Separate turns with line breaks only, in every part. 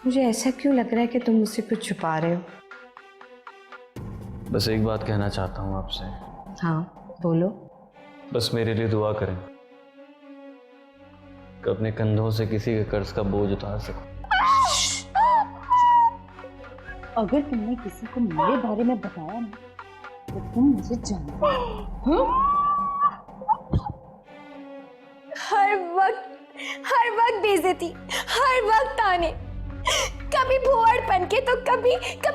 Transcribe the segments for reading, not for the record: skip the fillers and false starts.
मुझे ऐसा क्यों लग रहा है कि तुम मुझसे कुछ छुपा रहे हो?
बस एक बात कहना चाहता हूँ आपसे।
हाँ बोलो।
बस मेरे लिए दुआ करें कि अपने कंधों से किसी के कर्ज का बोझ उतार सकूं।
अगर तुमने किसी को मेरे बारे में बताया ना तो तुम मुझे जानते हो।
हर वक्त बेइज्जती, हर वक्त ताने, कभी भुआड़पन के तो कभी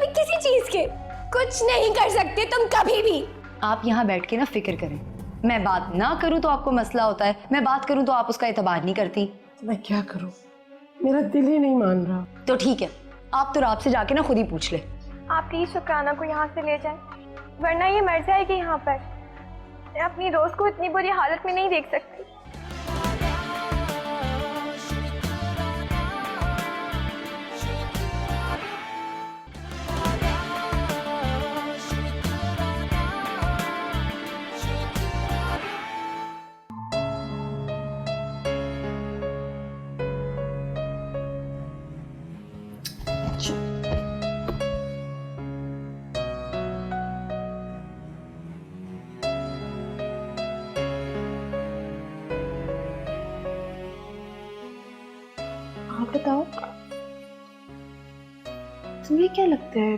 किसी चीज के। कुछ नहीं कर सकते तुम कभी भी।
आप यहाँ बैठ के ना फिक्र करें। मैं बात ना करूँ तो आपको मसला होता है, मैं बात करूँ तो आप उसका एतबार नहीं करती।
तो मैं क्या करूं? मेरा दिल ही नहीं मान रहा।
तो ठीक है, आप तो रात से जाके ना खुद ही पूछ ले।
आप प्लीज शुक्राना को यहाँ से ले जाएं, वरना ये मर जाएगी यहाँ पर। मैं अपनी दोस्त को इतनी बुरी हालत में नहीं देख सकती।
आप बताओ, तुम्हें क्या लगता है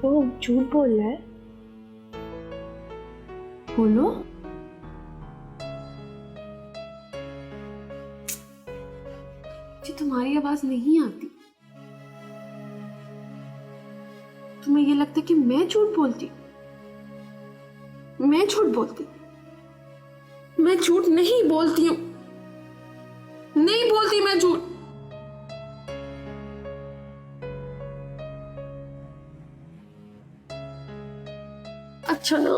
वो झूठ बोल रहा है? बोलो। कि तुम्हारी आवाज नहीं आती। तुम्हें ये लगता है कि मैं झूठ बोलती? मैं झूठ बोलती? मैं झूठ नहीं बोलती हूँ, नहीं बोलती मैं झूठ। अच्छा ना,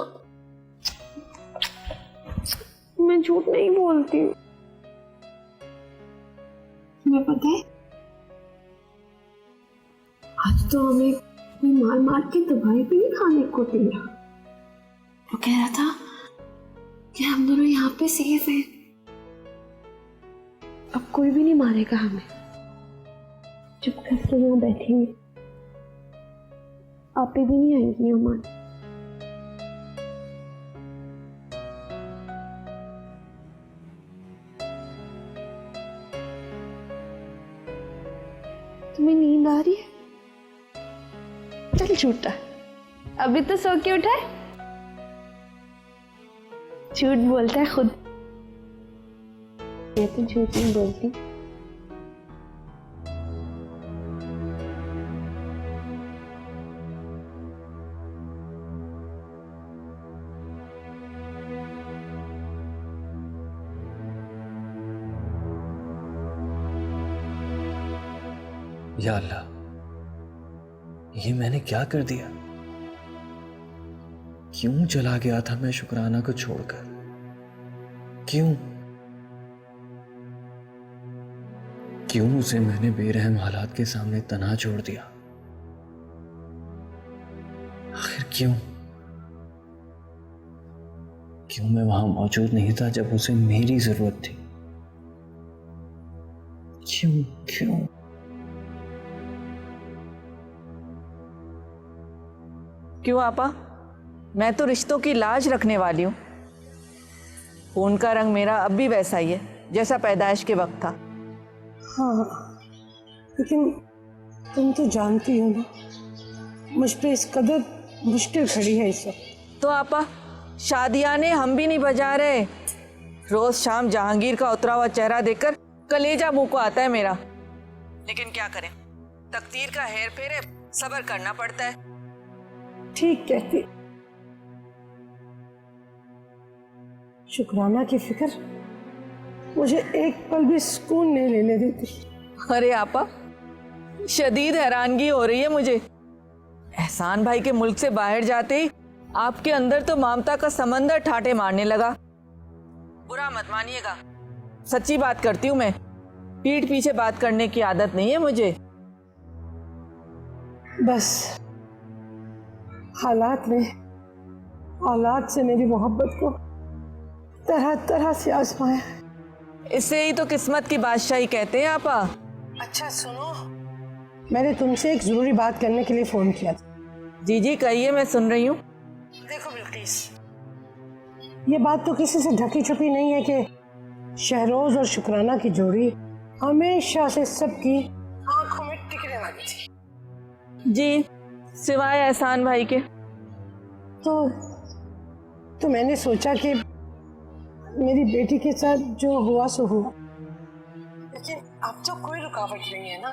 मैं झूठ नहीं बोलती हूँ। तुम्हें पता है, आज तो हमें कोई मार मार के दवाई भी नहीं खाने को दे रहा। वो कह रहा था कि हम दोनों यहाँ पे सेफ हैं, अब कोई भी नहीं मारेगा हमें। चुप करके यहाँ बैठेंगे, आप भी नहीं आएंगी हमारे। तुम्हें नींद आ रही है? चल झूठा, अभी तो सो के उठा है। झूठ बोलता है खुद। मैं तो झूठ नहीं बोलती।
या अल्लाह, ये मैंने क्या कर दिया? क्यों चला गया था मैं शुक्राना को छोड़कर? क्यों उसे मैंने बेरहम हालात के सामने तन्हा छोड़ दिया? आखिर क्यों मैं वहां मौजूद नहीं था जब उसे मेरी जरूरत थी? क्यों?
क्यों आपा? मैं तो रिश्तों की लाज रखने वाली हूँ। खून का रंग मेरा अब भी वैसा ही है जैसा पैदाइश के वक्त था।
हाँ, लेकिन तुम तो जानती हो ना, मुझ पे इस कदर मुश्किल खड़ी है इस वक्त।
तो आपा, शादियाने हम भी नहीं बजा रहे। रोज शाम जहांगीर का उतरा हुआ चेहरा देखकर कलेजा मुंह को आता है मेरा। लेकिन क्या करें, तकदीर का हेर फेर है, सब्र करना पड़ता है।
ठीक कहती। शुक्राना की फिक्र मुझे एक पल भी सुकून नहीं लेने देती।
अरे आपा, शदीद हैरानगी हो रही है मुझे। एहसान भाई के मुल्क से बाहर जाते ही आपके अंदर तो ममता का समंदर ठाटे मारने लगा। बुरा मत मानिएगा, सच्ची बात करती हूँ मैं। पीठ पीछे बात करने की आदत नहीं है मुझे।
बस हालात ने औलाद से मेरी मोहब्बत को तरह तरह से आजमाया।
इससे ही तो किस्मत की बादशाही कहते हैं आपा।
अच्छा सुनो, मैंने तुमसे एक जरूरी बात करने के लिए फोन किया था।
जी जी कहिए, मैं सुन रही हूँ।
देखो बिल्किस, ये बात तो किसी से ढकी छुपी नहीं है कि शहरोज और शुक्राना की जोड़ी हमेशा से सबकी आंखों में टिकने वाली थी।
जी, सिवाय एहसान भाई के।
तो मैंने सोचा कि मेरी बेटी के साथ जो हुआ सो हुआ, लेकिन अब तो कोई रुकावट नहीं है ना।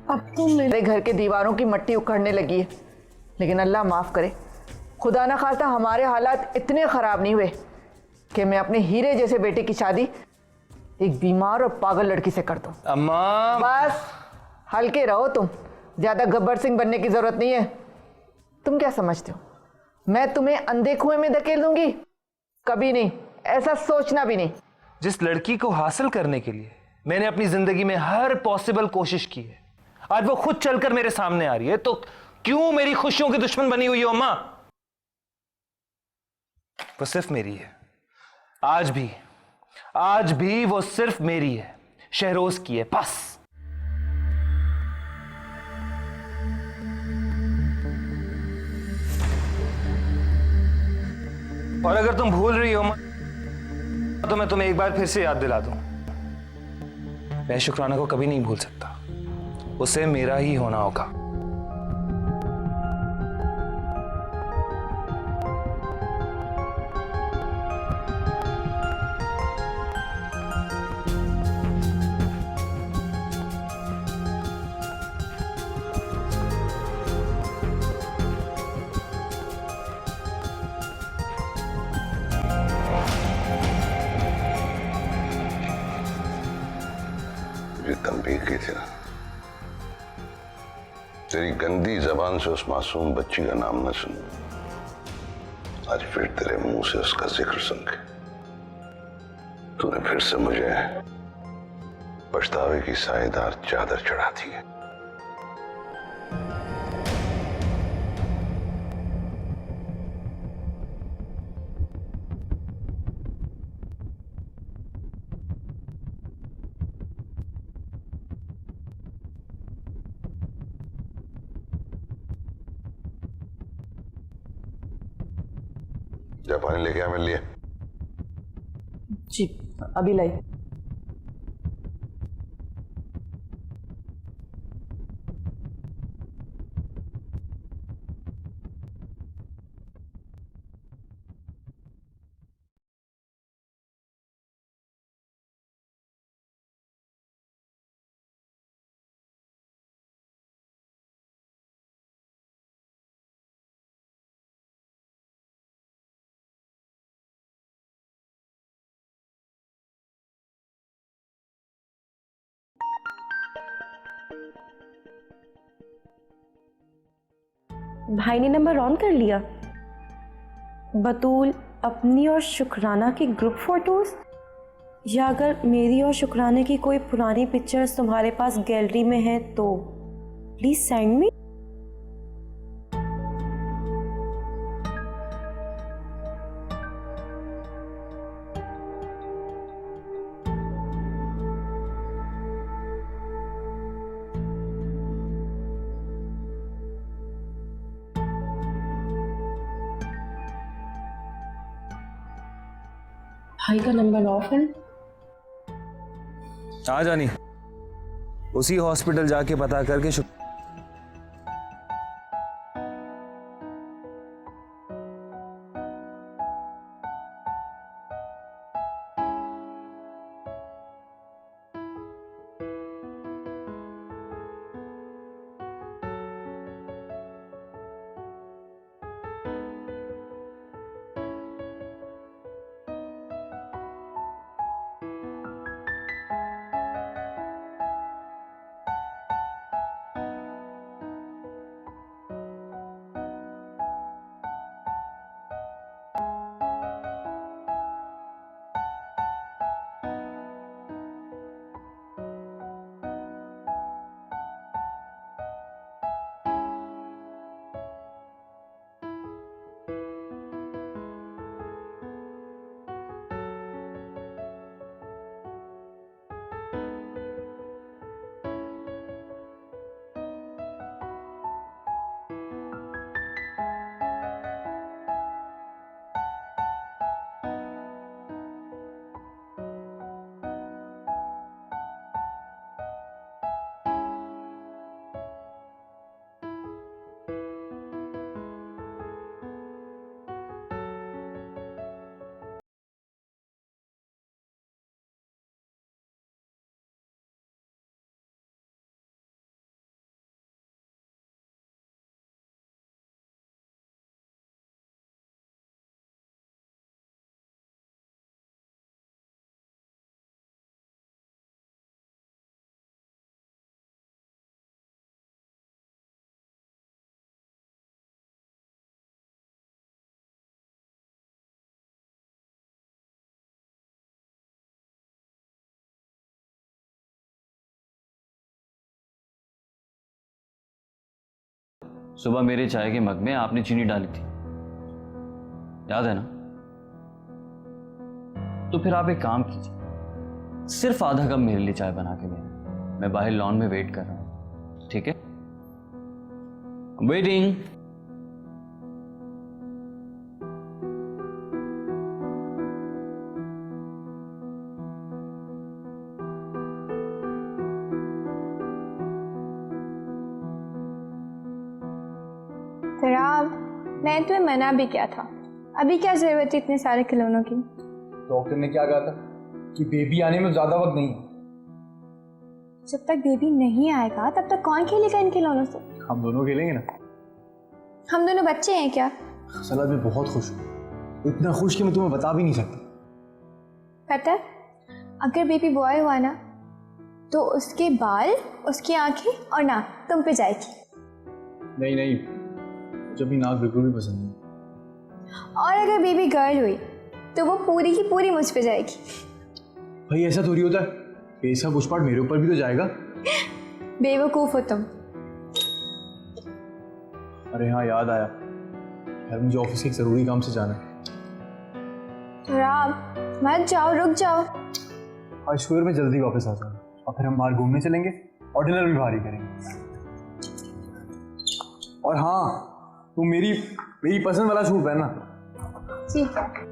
अब तुम
मेरे घर के दीवारों की मट्टी उखड़ने लगी है, लेकिन अल्लाह माफ करे, खुदा ना खास्ता हमारे हालात इतने खराब नहीं हुए कि मैं अपने हीरे जैसे बेटे की शादी एक बीमार और पागल लड़की से कर दूं।
अम्मा
बस हल्के रहो तुम, ज्यादा गब्बर सिंह बनने की जरूरत नहीं है। तुम क्या समझते हो मैं तुम्हें अंधे कुएं में धकेल दूंगी? कभी नहीं, ऐसा सोचना भी नहीं।
जिस लड़की को हासिल करने के लिए मैंने अपनी जिंदगी में हर पॉसिबल कोशिश की है, आज वो खुद चलकर मेरे सामने आ रही है, तो क्यों मेरी खुशियों की दुश्मन बनी हुई हो अम्मा? वो सिर्फ मेरी है, आज भी वो सिर्फ मेरी है, शहरोज की है बस। और अगर तुम भूल रही हो अम्मा, तो मैं तुम्हें एक बार फिर से याद दिला दूं, मैं शुक्राना को कभी नहीं भूल सकता, उसे मेरा ही होना होगा।
मुझे तंबीह की थी ना, तेरी गंदी जबान से उस मासूम बच्ची का नाम न सुन, आज फिर तेरे मुंह से उसका जिक्र सुन के तूने फिर से मुझे पछतावे की सायेदार चादर चढ़ा दी है। जा पानी लेके आ मेरे लिए।
जी अभी लाई।
भाई ने नंबर ऑन कर लिया। बतूल अपनी और शुक्राना की ग्रुप फोटोज, या अगर मेरी और शुक्राना की कोई पुरानी पिक्चर्स तुम्हारे पास गैलरी में है तो प्लीज सेंड मी। भाई का नंबर ऑफ है।
आ जानी, उसी हॉस्पिटल जाके पता करके
सुबह मेरे चाय के मग में आपने चीनी डाली थी, याद है ना? तो फिर आप एक काम कीजिए, सिर्फ आधा कप मेरे लिए चाय बना के देना। मैं बाहर लॉन में वेट कर रहा हूं, ठीक है? वेटिंग।
फिराब, मैं तुम्हें मना भी किया था, अभी क्या जरूरत है इतने सारे खिलौनों की?
डॉक्टर ने क्या कहा था कि बेबी आने में ज्यादा वक्त नहीं है।
जब तक बेबी नहीं आएगा तब तक कौन खेलेगा इन खिलौनों से?
हम दोनों खेलेंगे ना।
हम दोनों बच्चे हैं क्या?
सलाद मैं बहुत खुश हूँ, इतना खुश कि मैं तुम्हें बता भी नहीं सकता।
पता है, अगर बेबी बॉय हुआ ना तो उसके बाल, उसकी आंखें और नाक तुम पे जाएगी।
नहीं नहीं, मुझे भी नाक बिल्कुल भी पसंद नहीं।
और अगर बेबी गर्ल हुई तो वो पूरी की पूरी मुझ पे जाएगी।
भाई ऐसा थोड़ी होता है, इसका कुछ पार्ट मेरे ऊपर भी तो जाएगा।
बेवकूफ हो तुम।
अरे हाँ, याद आया यार, मुझे ऑफिस के एक जरूरी काम से जाना है।
फिराब, मत जाओ, रुक जाओ।
आज शुक्र में जल्दी वापस आ जाऊंगा और फिर हम बाहर घूमने चलेंगे और डिनर भी बाहर ही करेंगे। और हाँ, तू मेरी पसंद वाला सूट पहनना।
ठीक है।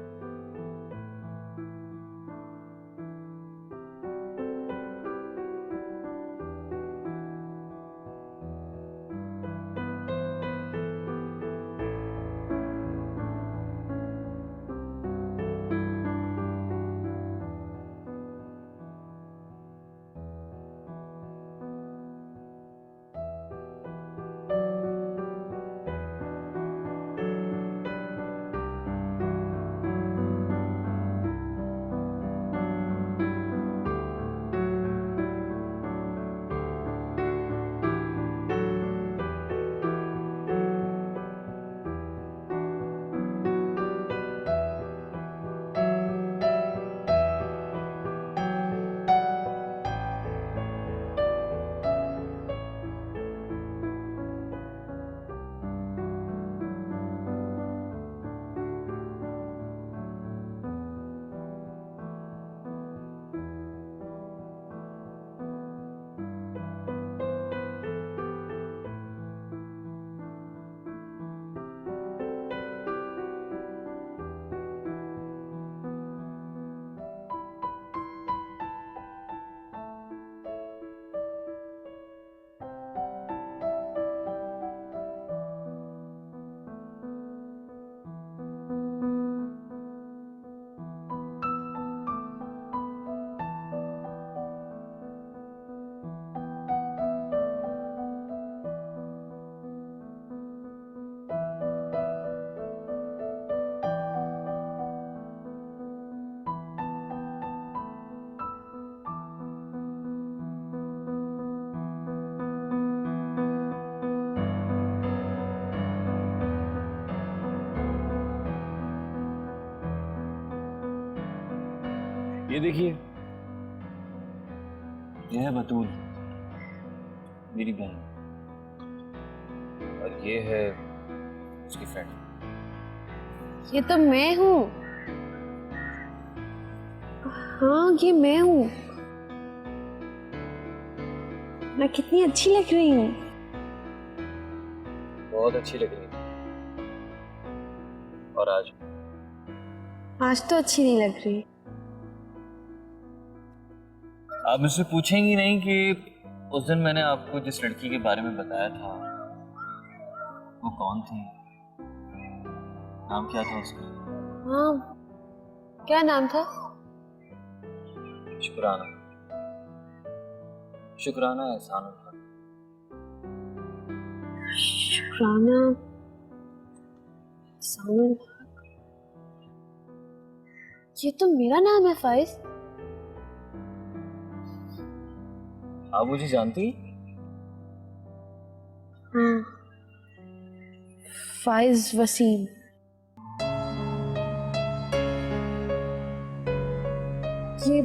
ये देखिए, ये है बतूल, मेरी बहन, और ये है उसकी फ्रेंड।
ये तो मैं हूँ। हाँ, ये मैं हूँ। मैं कितनी अच्छी लग रही हूँ।
बहुत अच्छी लग रही है। और आज
तो अच्छी नहीं लग रही।
आप मुझसे पूछेंगी नहीं कि उस दिन मैंने आपको जिस लड़की के बारे में बताया था वो कौन थी? नाम क्या था उसका?
हाँ, क्या नाम था?
शुक्राना। शुक्राना एहसान था।
शुक्राना एहसान। ये तो मेरा नाम है फाइज।
आप मुझे जानती?
हाँ, फाइज वसीम। ये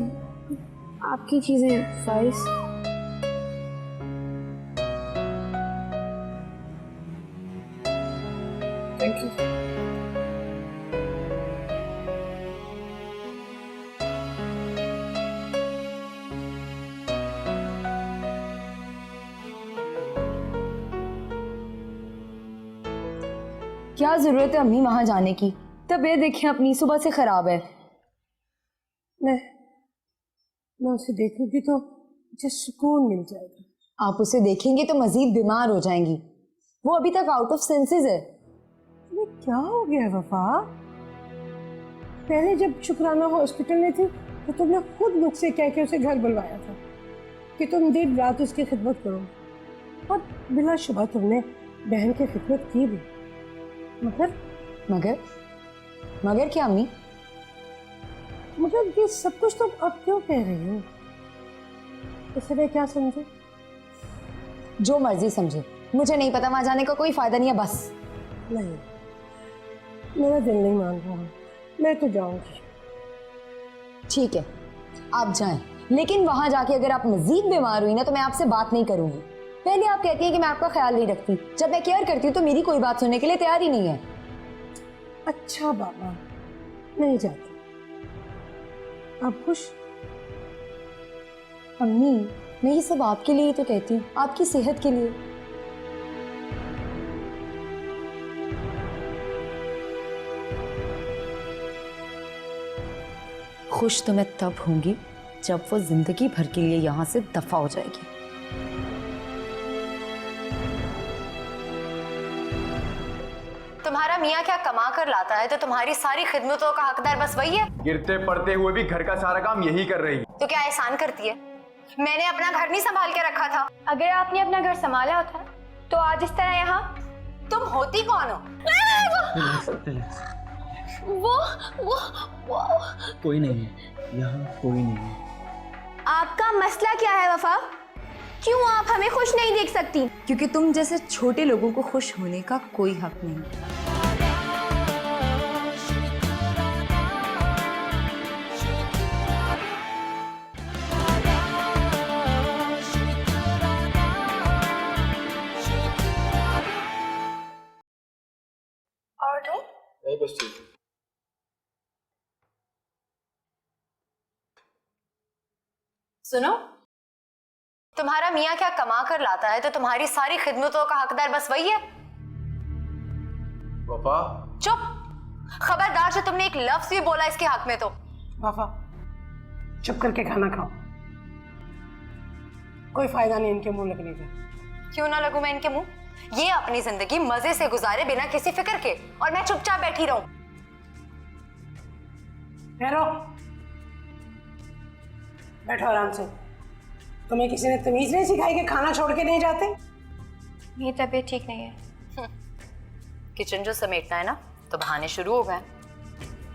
आपकी चीजें हैं फाइज।
Thank you.
क्या जरूरत है अम्मी वहां जाने की? तबीयत देखिए अपनी सुबह से खराब है।
मैं उसे देखूंगी तो मुझे सुकून मिल जाएगा।
आप उसे देखेंगे तो मजीद बीमार हो जाएंगी। वो अभी तक आउट ऑफ सेंसेस है।
ये क्या हो गया वफा? पहले जब शुक्राना हॉस्पिटल में थी तो तुमने खुद मुझसे कह के उसे घर बुलवाया था कि तुम दिन रात उसकी खिदमत करो, और बिलाशुबा तुमने बहन की खिदमत की भी। मगर
मगर मगर क्या अम्मी?
मगर ये सब कुछ तुम अब क्यों कह रही हो? इसे मैं क्या समझूं?
जो मर्जी समझे, मुझे नहीं पता, वहां जाने का कोई फायदा नहीं है। बस
नहीं, मेरा दिल नहीं मान रहा, मैं तो जाऊंगी।
ठीक है, आप जाएं, लेकिन वहां जाके अगर आप मजीद बीमार हुई ना तो मैं आपसे बात नहीं करूंगी। पहले आप कहती हैं कि मैं आपका ख्याल नहीं रखती, जब मैं केयर करती हूँ तो मेरी कोई बात सुनने के लिए तैयार ही नहीं है।
अच्छा बाबा, नहीं जाती। आप खुश?
अम्मी, मैं ये सब आपके लिए ही तो कहती हूँ, आपकी सेहत के लिए। खुश तो मैं तब होंगी जब वो जिंदगी भर के लिए यहाँ से दफा हो जाएगी। तुम्हारा मियाँ क्या कमा कर लाता है तो तुम्हारी सारी खिदमतों का हकदार बस वही है?
गिरते पड़ते हुए भी घर का सारा काम यही कर रही है।
तो क्या एहसान करती है? मैंने अपना घर नहीं संभाल के रखा था।
अगर आपने अपना घर संभाला होता तो आज इस तरह यहाँ।
तुम होती कौन हो?
वो
कोई नहीं है यहाँ, कोई नहीं है।
आपका मसला क्या है वफा? क्यों आप हमें खुश नहीं देख सकती?
क्योंकि तुम जैसे छोटे लोगों को खुश होने का कोई हक नहीं।
और तुम?
नहीं, बस ठीक है।
सुनो, तुम्हारा मियाँ क्या कमा कर लाता है तो तुम्हारी सारी खिदमतों का हकदार बस वही है?
वफा,
चुप! खबरदार जो तुमने एक लफ्ज भी बोला इसके हक में तो।
वफा, चुप करके खाना खाओ, कोई फायदा नहीं इनके मुंह लगने का।
क्यों ना लगूं मैं इनके मुंह? ये अपनी जिंदगी मजे से गुजारे बिना किसी फिक्र के, और मैं चुपचाप बैठी रहूं।
ठहरो, बैठो आराम से। तुम्हें किसी ने तमीज नहीं सिखाई कि खाना छोड़ के नहीं जाते?
मेरी तबीयत ठीक नहीं है।
किचन जो समेटना है ना, तो बहाने शुरू हो गए।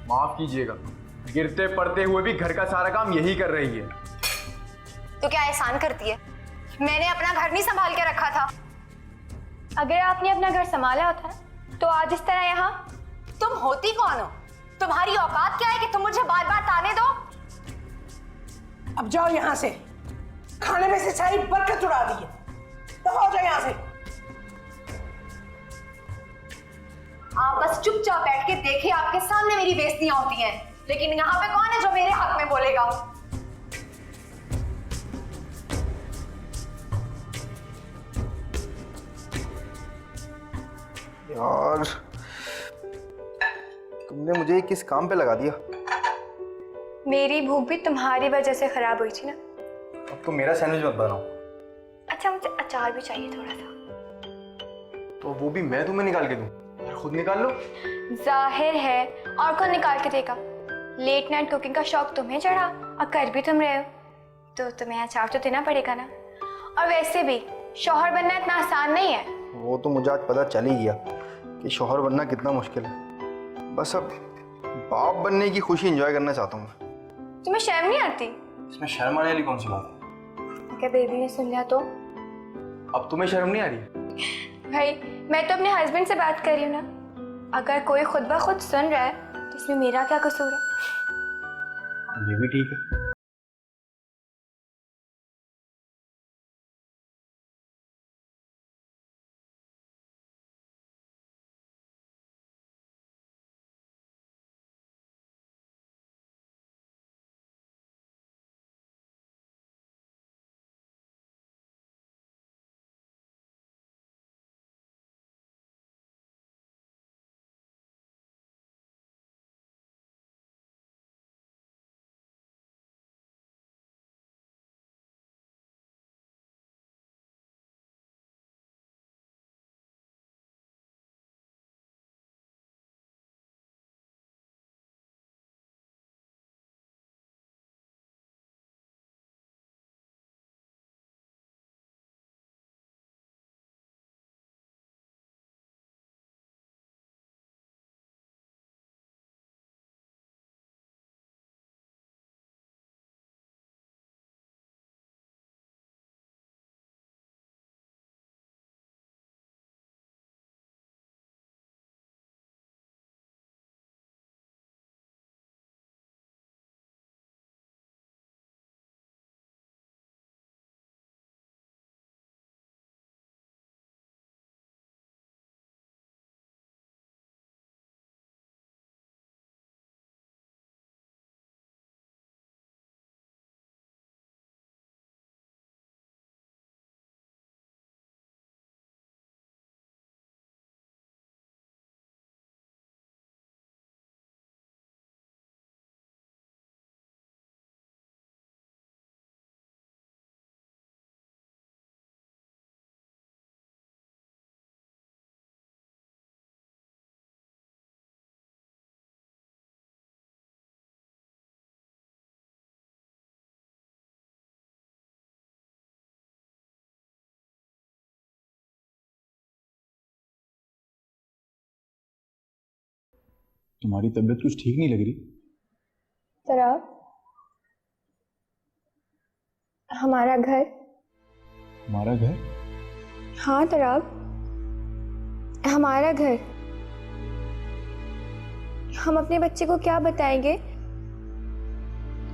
माफ कीजिएगा, गिरते पड़ते हुए भी घर का सारा काम यही कर रही है।
तो क्या एहसान करती है? मैंने अपना घर नहीं संभाल के रखा था।
अगर आपने अपना घर संभाला होता तो आज इस तरह यहाँ।
तुम होती कौन हो? तुम्हारी औकात क्या है कि तुम मुझे बार बार ताने दो?
अब जाओ यहाँ से, खाने में से सारी बरकत उड़ा दी है। तो हो जाओ यहाँ से।
आप बस चुपचाप बैठ के देखिए, आपके सामने मेरी बेइज्जतियां होती हैं, लेकिन यहाँ पे कौन है जो मेरे हक में बोलेगा?
यार, तुमने मुझे किस काम पे लगा दिया?
मेरी भूख भी तुम्हारी वजह से खराब हुई थी ना।
अब तो मेरा सैंडविच मत बनाओ।
अच्छा, मुझे अचार भी चाहिए थोड़ा सा।
तो वो भी मैं तुम्हें निकाल के दूं? खुद निकाल लो।
जाहिर है, और कौन निकाल के देगा? लेट नाइट कुकिंग का शौक तुम्हें चढ़ा और कर भी तुम रहे हो, तो तुम्हें अचार तो देना पड़ेगा ना। और वैसे भी शौहर बनना इतना आसान नहीं है।
वो तो मुझे आज पता चल ही गया कि शौहर बनना कितना मुश्किल है। बस अब बाप बनने की खुशी एंजॉय करना चाहता हूँ।
तुम्हें शर्म नहीं आती?
इसमें शर्म आने वाली कौन सी बात है?
क्या बेबी ने सुन लिया तो?
अब तुम्हें शर्म नहीं आ रही?
भाई, मैं तो अपने हस्बैंड से बात कर रही हूँ ना। अगर कोई खुद ब खुद सुन रहा है तो इसमें मेरा क्या कसूर है?
ये भी ठीक है।
तुम्हारी तबीयत कुछ ठीक नहीं लग रही।
तराब, हमारा घर।
हमारा घर?
हाँ तराब, हमारा घर। हम अपने बच्चे को क्या बताएंगे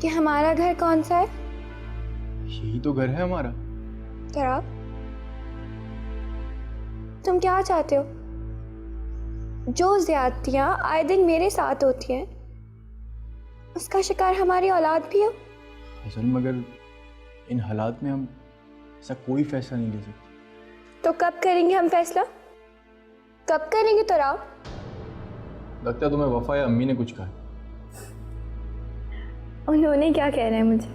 कि हमारा घर कौन सा है?
यही तो घर है हमारा।
तराब, तुम क्या चाहते हो? जो ज्यादतियां आए दिन मेरे साथ होती हैं, उसका शिकार हमारी औलाद भी हो।
असल में अगर इन हालात में हम ऐसा कोई फैसला नहीं ले सकते।
तो कब करेंगे हम फैसला? कब करेंगे तराब?
लगता है तुम्हें वफा या अम्मी ने कुछ कहा।
उन्होंने क्या कहना है मुझे?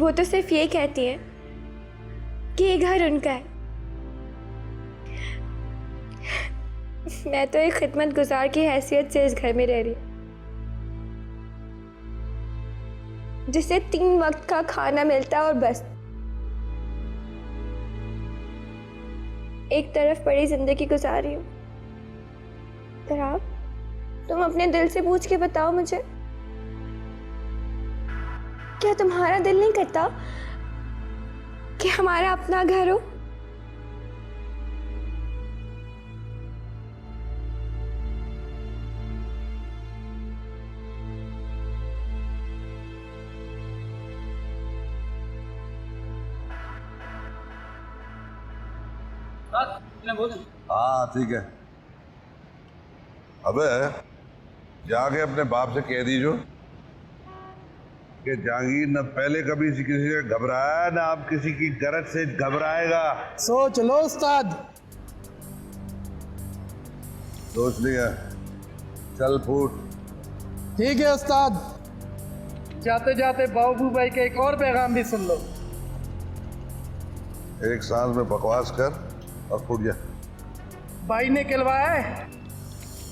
वो तो सिर्फ ये कहती है कि ये घर उनका है। मैं तो एक खिदमत गुजार की हैसियत से इस घर में रह रही हूँ, जिसे 3 वक्त का खाना मिलता है और बस। एक तरफ पड़ी जिंदगी गुजार रही हूँ। तराब, तुम अपने दिल से पूछ के बताओ मुझे, क्या तुम्हारा दिल नहीं करता कि हमारा अपना घर हो?
हाँ ठीक है। अबे जाके अपने बाप से कह दीजो कि जहांगीर न पहले कभी किसी से घबराया ना अब किसी की गरज से घबराएगा।
सोच लो उस्ताद।
सोच लिया, चल फूट।
ठीक है उस्ताद। जाते जाते बाबू भाई का एक और पैगाम भी सुन लो।
एक सांस में बकवास कर और फूट जा।
भाई ने कहलवाया है,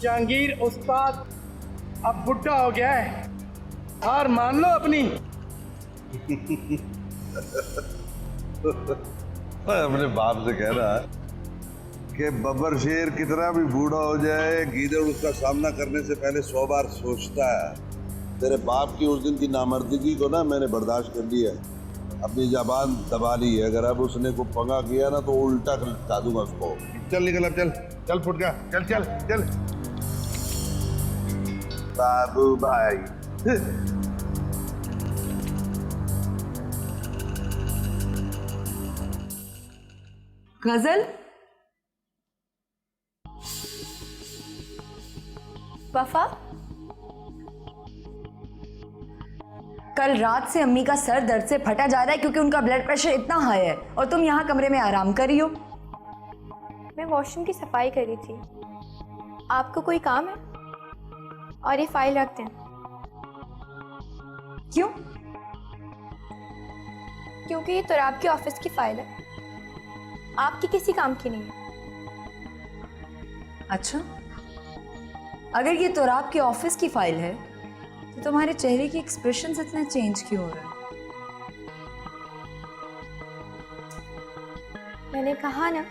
जहांगीर उस्ताद अब बुढ़ा हो गया है, हार मान लो अपनी।
अपने बाप से कहना कि बब्बर शेर कितना भी बूढ़ा हो जाए, गीदड़ उसका सामना करने से पहले 100 बार सोचता है। तेरे बाप की उस दिन की नामर्दगी को ना मैंने बर्दाश्त कर लिया है, अपनी जबान दबा ली है। अगर अब उसने को पंगा किया ना तो उल्टा लटका दूंगा उसको। चल निकल अब, चल चल फुट गया, चल चल चल। बाबू भाई
गजल,
वफा,
कल रात से अम्मी का सर दर्द से फटा जा रहा है क्योंकि उनका ब्लड प्रेशर इतना हाई है और तुम यहाँ कमरे में आराम कर रही हो।
मैं वॉशरूम की सफाई कर रही थी। आपको कोई काम है? और ये फाइल रख दें।
क्यों?
क्योंकि ये तराब के ऑफिस की फाइल है, आपकी किसी काम की नहीं है।
अच्छा, अगर ये तोराब के ऑफिस की फाइल है तो तुम्हारे चेहरे की एक्सप्रेशंस इतने चेंज क्यों हो रहे हैं?
मैंने कहा ना,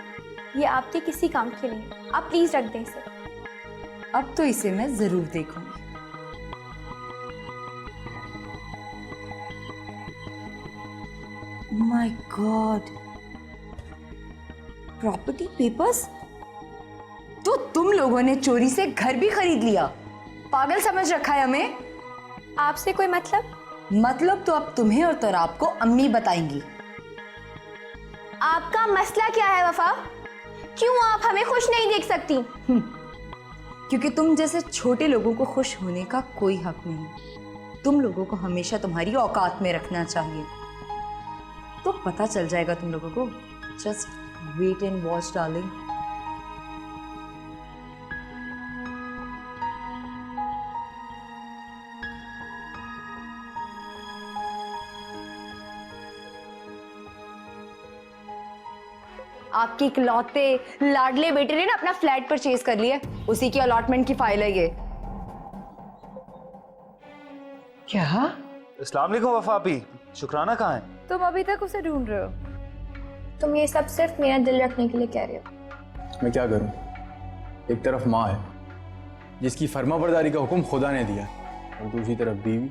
ये आपके किसी काम के नहीं है। आप प्लीज रख दें इसे।
अब तो इसे मैं जरूर देखूंगी। My God, property papers? तो तुम लोगों ने चोरी से घर भी खरीद लिया? पागल समझ रखा है हमें?
आपसे कोई मतलब?
मतलब तो अब तुम्हें और तोराब को अम्मी बताएंगी।
आपका मसला क्या है वफा? क्यों आप हमें खुश नहीं देख सकती?
क्योंकि तुम जैसे छोटे लोगों को खुश होने का कोई हक नहीं। तुम लोगों को हमेशा तुम्हारी औकात में रखना चाहिए। तो पता चल जाएगा तुम लोगों को। Just wait and watch darling. आपके इकलौते लाडले बेटे ने ना अपना फ्लैट परचेज कर लिया, उसी की अलॉटमेंट की फाइल है ये।
क्या?
अस्सलाम वालेकुम वफा आपी, शुक्राना कहाँ है?
तुम अभी तक उसे ढूंढ रहे हो? तुम ये सब सिर्फ मेरा दिल रखने के लिए कह रहे हो।
मैं क्या करूं? एक तरफ माँ है, जिसकी फर्माबरदारी का हुक्म खुदा ने दिया और दूसरी तरफ बीवी।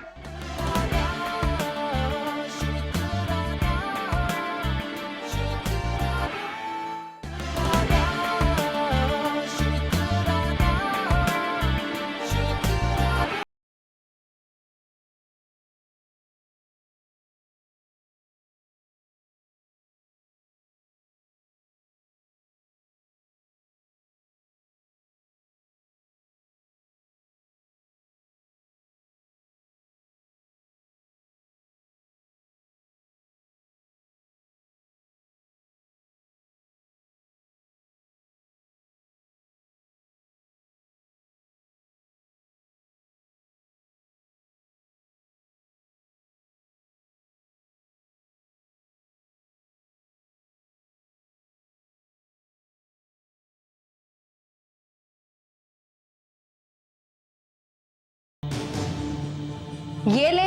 ये ले,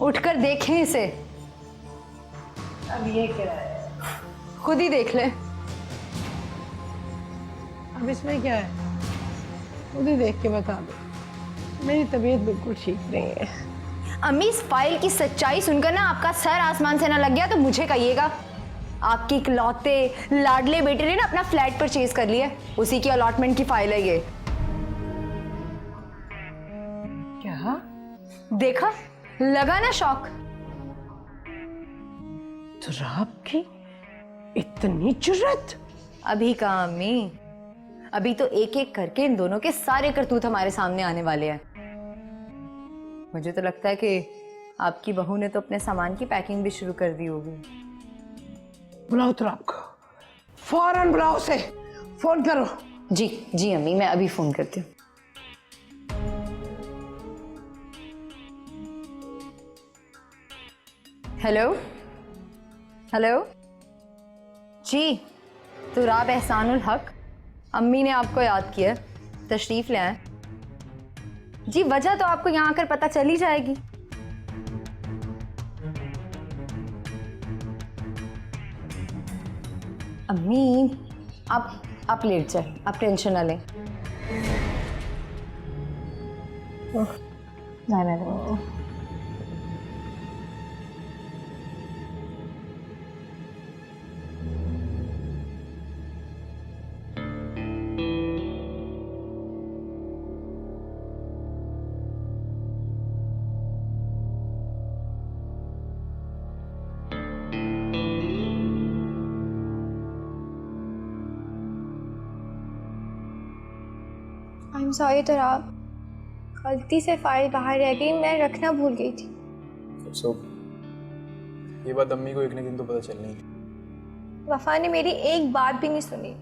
उठकर देखें इसे।
अब ये क्या है?
खुद ही देख ले।
अब इसमें क्या है? खुद ही देख के बता दो। मेरी तबीयत बिल्कुल ठीक नहीं है।
अम्मी, इस फाइल की सच्चाई सुनकर ना आपका सर आसमान से ना लग गया तो मुझे कहिएगा। आपकी इकलौते लाडले बेटे ने ना अपना फ्लैट परचेज कर लिया, उसी की अलॉटमेंट की फाइल है ये।
क्या?
देखा, लगा ना शौक?
तो आपकी इतनी जुर्रत?
अभी कहाँ अम्मी, अभी तो एक एक करके इन दोनों के सारे करतूत हमारे सामने आने वाले हैं। मुझे तो लगता है कि आपकी बहू ने तो अपने सामान की पैकिंग भी शुरू कर दी होगी।
बुलाओ तो आपको, फौरन बुलाओ उसे, फोन करो।
जी जी अम्मी, मैं अभी फोन करती हूँ। हेलो हेलो जी, तो राब एहसानुल हक, अम्मी ने आपको याद किया, तशरीफ ले आए। जी, वजह तो आपको यहाँ आकर पता चल ही जाएगी। अम्मी, आप लेट जाए, आप टेंशन ना लें। नहीं।
आई एम सॉरी तराब, गलती से फाइल बाहर रह गई, मैं रखना भूल गई थी।
ये बात अम्मी को एक न दिन तो पता चलनी थी।
वफा ने मेरी एक बात भी नहीं सुनी।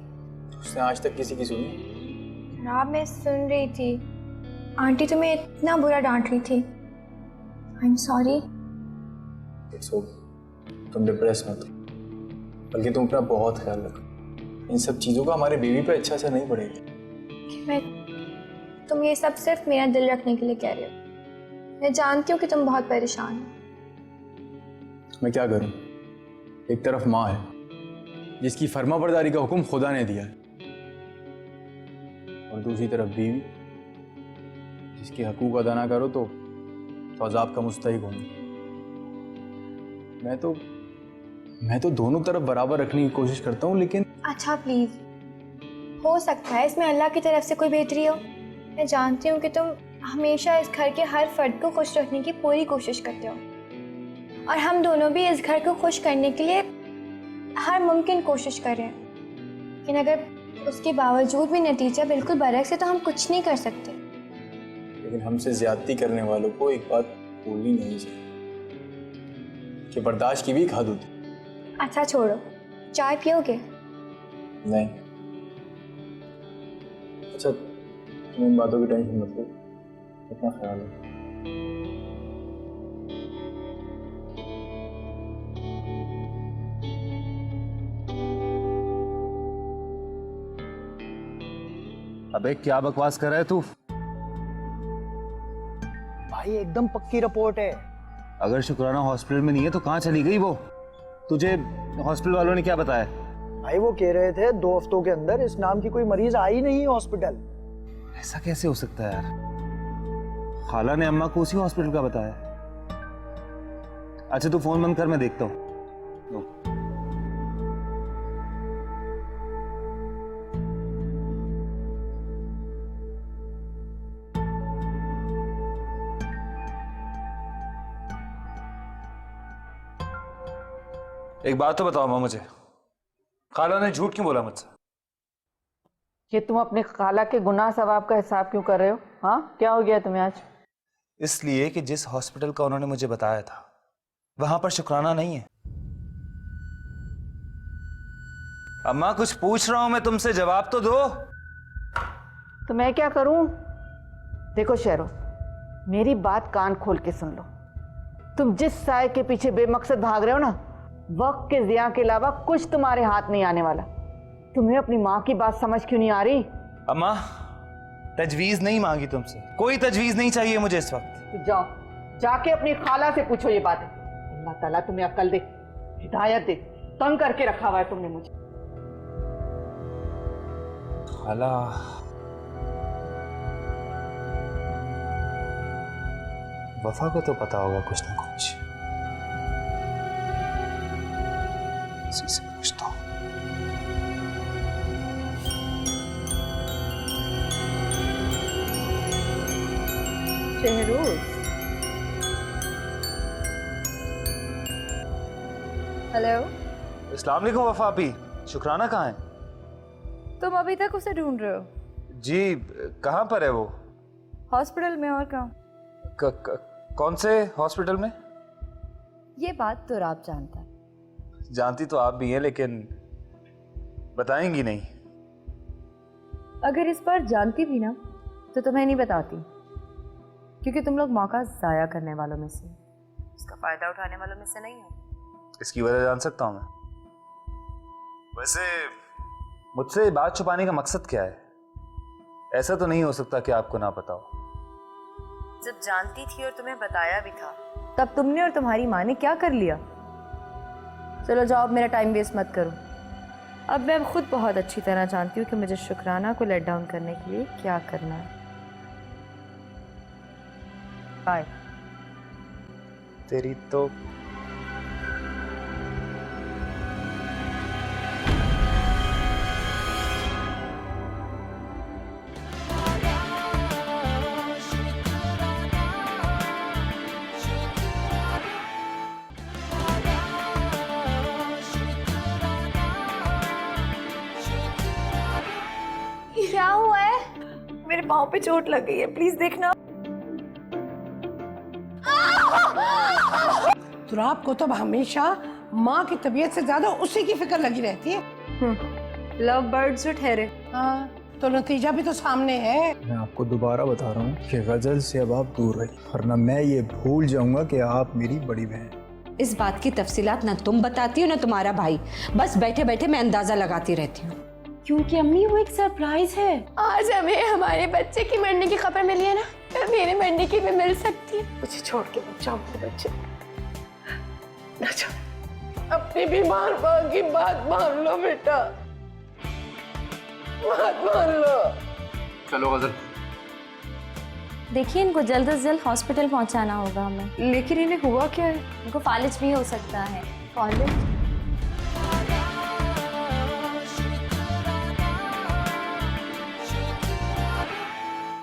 उसने आज तक किसी की सुनी?
तराब, मैं सुन रही थी, आंटी तुम्हें इतना बुरा डांट रही थी। I am sorry.
तुम डिप्रेस मत हो, बल्कि तुम अपना बहुत ख्याल रखो। इन सब चीज़ों का हमारे बेबी पे अच्छा असर नहीं पड़ेगा।
मैं, तुम ये सब सिर्फ मेरा दिल रखने के लिए कह रहे हो। मैं जानती हूँ कि तुम बहुत परेशान हो।
मैं क्या करूं? एक तरफ माँ है जिसकी फर्माबरदारी का हुक्म खुदा ने दिया है, और दूसरी तरफ बीवी जिसके हकूक अदा ना करो तो अज़ाब का मुस्तहिक होंगे। मैं तो दोनों तरफ बराबर रखने की कोशिश करता हूँ, लेकिन
अच्छा प्लीज, हो सकता है इसमें अल्लाह की तरफ से कोई बेहतरी हो। मैं जानती हूँ कि तुम हमेशा इस घर के हर फर्द को खुश रखने की पूरी कोशिश करते हो, और हम दोनों भी इस घर को खुश करने के लिए हर मुमकिन कोशिश कर रहे हैं। लेकिन अगर उसके बावजूद भी नतीजा बिल्कुल बरक्स है तो हम कुछ नहीं कर सकते।
लेकिन हमसे ज्यादती करने वालों को एक बात भूलनी नहीं चाहिए कि बर्दाश्त की भी एक हद होती है।
अच्छा छोड़ो, चाय पियोगे?
नहीं। अच्छा, तुम इन बातों की टेंशन मत लो, अपना ख्याल रखो।
अबे क्या बकवास कर रहा है तू?
भाई एकदम पक्की रिपोर्ट है।
अगर शुक्राना हॉस्पिटल में नहीं है तो कहाँ चली गई वो? तुझे हॉस्पिटल वालों ने क्या बताया?
भाई वो कह रहे थे 2 हफ्तों के अंदर इस नाम की कोई मरीज आई नहीं हॉस्पिटल।
ऐसा कैसे हो सकता है यार? खाला ने अम्मा को उसी हॉस्पिटल का बताया। अच्छा तू फोन बंद कर, मैं देखता हूँ। एक बात तो बताओ मां मुझे, खाला ने झूठ क्यों बोला मुझसे?
ये तुम अपने खाला के गुनाह सवाब का हिसाब क्यों कर रहे हो? हाँ, क्या हो गया तुम्हें आज?
इसलिए कि जिस हॉस्पिटल का उन्होंने मुझे बताया था वहां पर शुक्राना नहीं है। अम्मा कुछ पूछ रहा हूं मैं तुमसे, जवाब तो दो।
तो मैं क्या करूं? देखो शेरो, मेरी बात कान खोल के सुन लो। तुम जिस साय के पीछे बेमकसद भाग रहे हो ना, वक्त के जिया के अलावा कुछ तुम्हारे हाथ नहीं आने वाला। तुम्हें अपनी माँ की बात समझ क्यों नहीं आ रही?
अम्मा तजवीज नहीं मांगी तुमसे, कोई तजवीज नहीं चाहिए मुझे इस वक्त।
तो जाओ, जाके अपनी खाला से पूछो ये बातें। अल्लाह ताला तुम्हें अक्ल दे, हिदायत दे। तंग करके रखा हुआ है तुमने मुझे।
खाला वफा को तो पता होगा कुछ ना कुछ, इसी से पूछता हूँ।
शहरोज, हेलो।
अस्सलाम वालेकुम वफा आपी, शुक्राना कहाँ है?
तुम अभी तक उसे ढूंढ रहे हो?
जी कहाँ पर है वो?
हॉस्पिटल में। और कहाँ?
कौन से हॉस्पिटल में?
ये बात तो आप जानता है।
जानती तो आप भी हैं लेकिन बताएंगी नहीं।
अगर इस बार जानती भी ना तो तुम्हें नहीं बताती, क्योंकि तुम लोग मौका जाया करने वालों में से, उसका फायदा उठाने वालों में से नहीं हो।
इसकी वजह जान सकता हूं मैं? वैसे मुझसे बात छुपाने का मकसद क्या है? ऐसा तो नहीं हो सकता कि आपको ना पता हो।
जब जानती थी और तुम्हें बताया भी था, तब तुमने और तुम्हारी माँ ने क्या कर लिया? चलो जाओ, अब मेरा टाइम वेस्ट मत करो। अब मैं खुद बहुत अच्छी तरह जानती हूँ कि मुझे शुक्राना को लेट डाउन करने के लिए क्या करना है। बाय।
तेरी तो
क्या हुआ है? मेरे पाँव पे चोट लग गई है, प्लीज देखना।
तो आपको तो हमेशा माँ की तबीयत से ज्यादा उसी की फिक्र लगी रहती है।
लव बर्ड्स जो ठहरे।
हाँ, तो नतीजा भी तो सामने है।
मैं आपको दोबारा बता रहा हूँ कि गजल से अब आप दूर रहिए, वरना मैं ये भूल जाऊंगा कि आप मेरी बड़ी बहन।
इस बात की तफसीलात ना तुम बताती हो ना तुम्हारा भाई, बस बैठे बैठे मैं अंदाजा लगाती रहती हूँ।
क्योंकि अम्मी वो एक सरप्राइज है।
आज हमें हमारे बच्चे की मरने की खबर मिली है ना, फिर मेरे मरने की भी मिल सकती है।
मुझे छोड़ के मत जाओ मेरे बच्चे। अच्छा, अपनी बीमार माँ की बात मान लो बेटा, बात मान लो।
चलो गजल।
देखिए, इनको जल्द से जल्द हॉस्पिटल पहुंचाना होगा हमें।
लेकिन इन्हें हुआ क्या है?
इनको फालिज भी हो सकता है। फालिज?